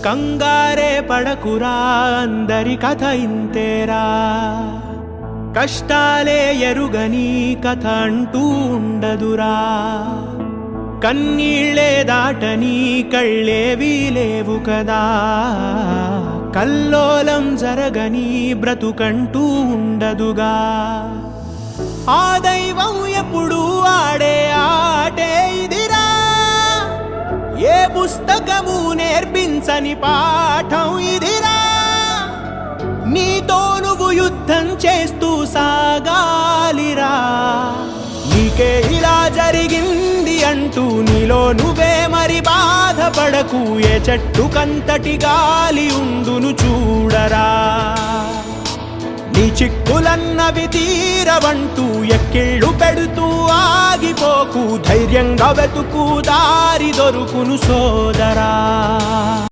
కంగారే పడకురా, అందరి కథ ఇంతేరా. కష్టాలే ఎరుగని కథ అంటూ ఉండదురా. కన్నీళ్ళే దాటని కళ్ళేవీ లేవు కదా. కల్లోలం జరగని బ్రతుకంటూ ఉండదుగా. ఆ దైవం ఎప్పుడు ఆడే ఆటే ఇదిరా. ఏ పుస్తకము నేర్పించని పాఠం ఇదిరా. నీతో నువ్వు యుద్ధం చేస్తూ సాగాలిరా. నీకే ఇలా జరిగింది అంటూ నీలో నువ్వే మరి బాధపడకు. ఏ చెట్టు కంతటి గాలి ఉండును చూడరా. నీ చిక్కులన్నవి తీరవంటూ ఎక్కిళ్ళు పెడుతూ ఆగిపోకు. ధైర్యంగా వెతుకు, దారి దొరుకును సోదరా.